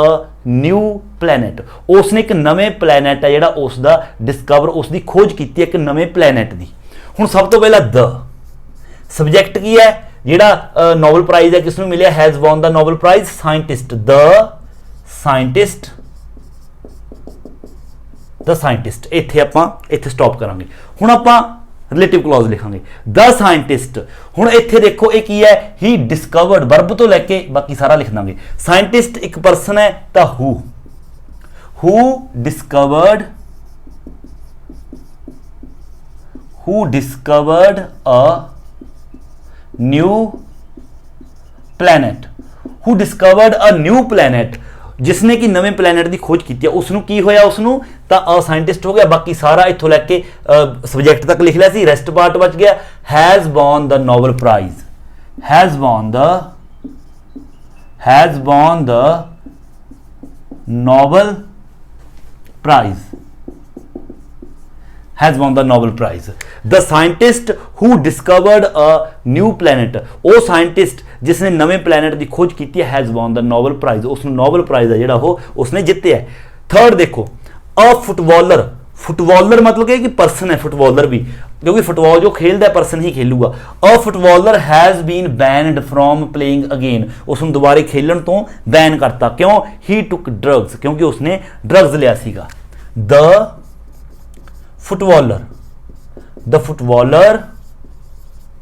new planet, ਉਸਨੇ ਇੱਕ ਨਵੇਂ ਪਲੈਨਟ ਹੈ ਜਿਹੜਾ ਉਸ ਦਾ ਡਿਸਕਵਰ, ਉਸ ਦੀ ਖੋਜ ਕੀਤੀ ਹੈ ਇੱਕ ਨਵੇਂ ਪਲੈਨਟ ਦੀ। ਹੁਣ ਸਭ ਤੋਂ ਪਹਿਲਾਂ ਦ, ਸਬਜੈਕਟ ਕੀ ਹੈ, ਜਿਹੜਾ ਨੋਬਲ ਪ੍ਰਾਈਜ਼ ਹੈ ਕਿਸ ਨੂੰ ਮਿਲਿਆ, has won the Nobel prize scientist the scientist. ਇੱਥੇ ਆਪਾਂ ਇੱਥੇ ਸਟਾਪ ਕਰਾਂਗੇ। ਹੁਣ ਆਪਾਂ ਰਿਲੇਟਿਵ ਕਲੌਜ਼ ਲਿਖਾਂਗੇ ਦ ਸਾਇੰਟਿਸਟ। ਹੁਣ ਇੱਥੇ ਦੇਖੋ ਇਹ ਕੀ ਹੈ, ਹੀ ਡਿਸਕਵਰਡ, ਵਰਬ ਤੋਂ ਲੈ ਕੇ ਬਾਕੀ ਸਾਰਾ ਲਿਖ ਦਾਂਗੇ। ਸਾਇੰਟਿਸਟ ਇੱਕ ਪਰਸਨ ਹੈ ਤਾਂ who discovered a new planet, who discovered a new planet, जिसने कि नवे प्लैनेट की खोज की, उसनू की होया, उसनू तो अ साइंटिस्ट हो गया। बाकी सारा इत्थों लैके सब्जैक्ट तक लिख लिया सी, रेस्ट पार्ट बच गया। Has won the Nobel prize, has won the Nobel prize, has won the Nobel prize. The scientist who discovered a new planet, वो साइंटिस्ट जिसने नवे प्लैनेट की खोज की है, has won the Nobel prize, उसने नोबल प्राइज है जिहड़ा उसने जित्तिया है। थर्ड देखो अ फुटबॉलर, फुटबॉलर मतलब कि पर्सन है, फुटबॉलर भी, क्योंकि फुटबॉल जो खेलता है पर्सन ही खेलूगा। A footballer has been banned from playing again, उसने दोबारे खेलन तो बैन करता, क्यों, ही टुक ड्रग्स, क्योंकि उसने ड्रग्स लिया सीगा। द फुटबॉलर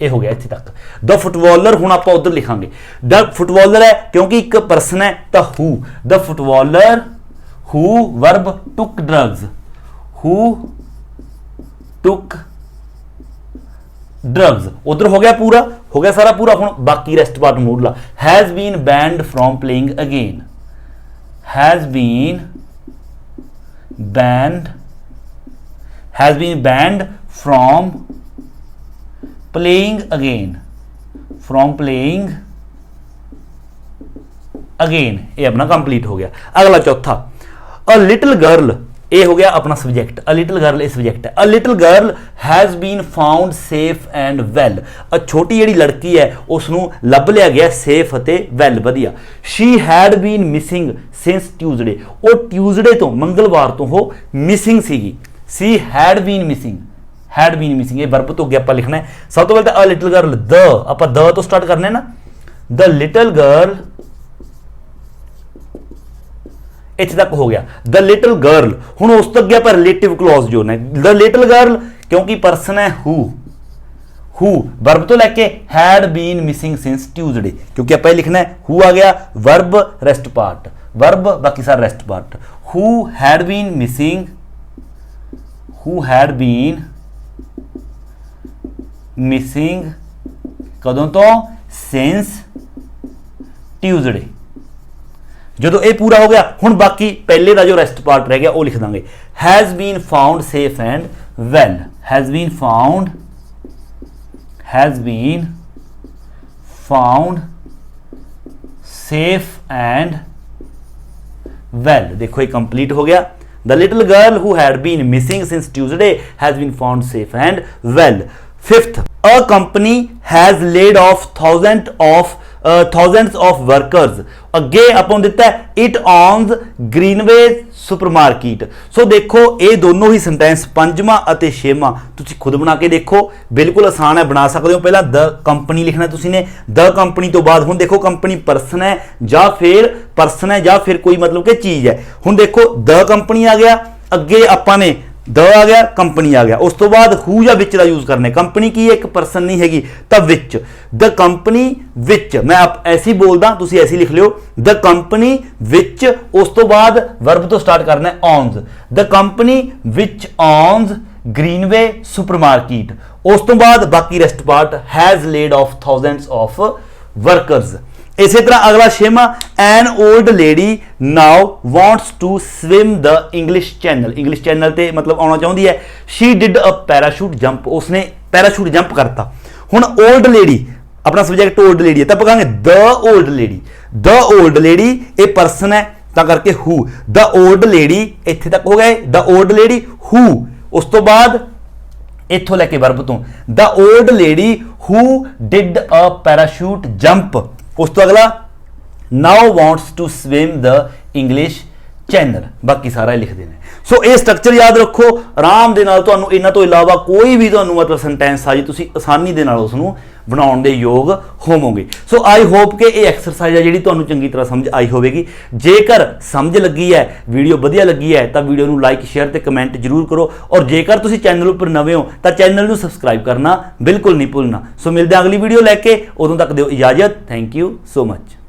ये हो गया इत्थे तक। द फुटबॉलर हुण आपां उधर लिखांगे, द फुटबॉलर है क्योंकि एक पर्सन है तो who, the footballer who verb took drugs, who took drugs, उधर हो गया पूरा, हो गया सारा पूरा। हुण बाकी रेस्ट पार्ट मोड़ ला। Has been banned from playing again, has been banned from playing again, ये अपना कंप्लीट हो गया। अगला चौथा अ लिटिल गर्ल, ये हो गया अपना सब्जेक्ट, अ लिटिल गर्ल ये सब्जेक्ट है। A little girl has been found safe and well, a छोटी जिहड़ी लड़की है उसनू लभ लिया गया सेफ अते वैल, वधिया। She had been missing since Tuesday, वो ट्यूजडे तो मंगलवार तो हो मिसिंग सीगी। सी हैड बीन मिसिंग, ये वर्ब तो अगे आपां लिखना है। सब तो पहले अ लिटिल गर्ल, द आपां द तो स्टार्ट करना है ना, द लिटिल गर्ल इत्थे तक हो गया। द लिटिल गर्ल, हुण उस तो अगे आपां रिलेटिव क्लॉज जोड़ना है। द लिटिल गर्ल क्योंकि पर्सन है हु वर्ब तो लैके had been missing since Tuesday, क्योंकि आपां लिखना है हु आ गया, वर्ब रेस्ट पार्ट, वर्ब बाकी सारा rest part. Who had been missing, कदों तो, सिंस ट्यूजडे। जो ये पूरा हो गया, हुण बाकी पहले का जो रेस्ट पार्ट रह गया वो लिख देंगे। Has been found safe and well, has been found safe and well. देखो ये कंप्लीट हो गया। The little girl who had been missing since Tuesday has been found safe and well. Fifth, a company has laid off thousands of workers. अगे अपन दिता है it owns Greenway supermarket. सो देखो ये दोनों ही सेंटेंस पंजवां अते छेवां तुसी खुद बना के देखो, बिल्कुल आसान है, बना सकते हो। पहला द कंपनी लिखना तुसी ने, द कंपनी तो बाद हुण देखो कंपनी पर्सन है या फिर कोई मतलब कि चीज़ है। हुण देखो द कंपनी आ गया, अगे आपां ने द आ गया, कंपनी आ गया, उस तो बाद हु या विच का यूज करना है। कंपनी की एक पर्सन नहीं हैगी तो विच, द कंपनी विच, मैं आप ऐसे ही बोलदा तुसी ऐसे लिख लियो, द कंपनी विच, उस तो बाद वर्ब तो स्टार्ट करना है owns, the company which owns Greenway supermarket, उस तो बाद बाकी rest part has laid off thousands of workers. इसी तरह अगला छेवां, an old lady now wants to swim the English Channel ते मतलब आना चाहती है। She did a parachute jump, उसने पैराशूट जंप करता। हुण ओल्ड लेडी अपना सब्जेक्ट ओल्ड लेडी है, तब कहेंगे द ओल्ड लेडी ये पर्सन है तो करके हु, द ओल्ड लेडी इत्थे तक हो गए, द ओल्ड लेडी हु, उस तो बाद इत्थों लैके वर्ब तो the old lady who did a parachute jump, उस तो अगला now wants to swim the English Channel, बाकी सारा लिख देना। ਸੋ ਇਹ ਸਟਰਕਚਰ ਯਾਦ ਰੱਖੋ, ਆਰਾਮ ਦੇ ਨਾਲ ਤੁਹਾਨੂੰ ਇਹਨਾਂ ਤੋਂ ਇਲਾਵਾ ਕੋਈ ਵੀ ਤੁਹਾਨੂੰ ਮਤਲਬ ਸੈਂਟੈਂਸ ਆ ਜੀ ਤੁਸੀਂ ਆਸਾਨੀ ਦੇ ਨਾਲ ਉਸ ਨੂੰ ਬਣਾਉਣ ਦੇ ਯੋਗ ਹੋਵੋਗੇ। ਸੋ ਆਈ ਹੋਪ ਕਿ ਇਹ ਐਕਸਰਸਾਈਜ਼ ਹੈ ਜਿਹੜੀ ਤੁਹਾਨੂੰ ਚੰਗੀ ਤਰ੍ਹਾਂ ਸਮਝ ਆਈ ਹੋਵੇਗੀ। ਜੇਕਰ ਸਮਝ ਲੱਗੀ ਹੈ, ਵੀਡੀਓ ਵਧੀਆ ਲੱਗੀ ਹੈ ਤਾਂ ਵੀਡੀਓ ਨੂੰ ਲਾਈਕ ਸ਼ੇਅਰ ਤੇ ਕਮੈਂਟ ਜ਼ਰੂਰ ਕਰੋ, ਔਰ ਜੇਕਰ ਤੁਸੀਂ ਚੈਨਲ ਉੱਪਰ ਨਵੇਂ ਹੋ ਤਾਂ ਚੈਨਲ ਨੂੰ ਸਬਸਕ੍ਰਾਈਬ ਕਰਨਾ ਬਿਲਕੁਲ ਨਹੀਂ ਭੁੱਲਣਾ। ਸੋ ਮਿਲਦੇ ਹਾਂ ਅਗਲੀ ਵੀਡੀਓ ਲੈ ਕੇ, ਉਦੋਂ ਤੱਕ ਦਿਓ ਇਜਾਜ਼ਤ। Thank you so much.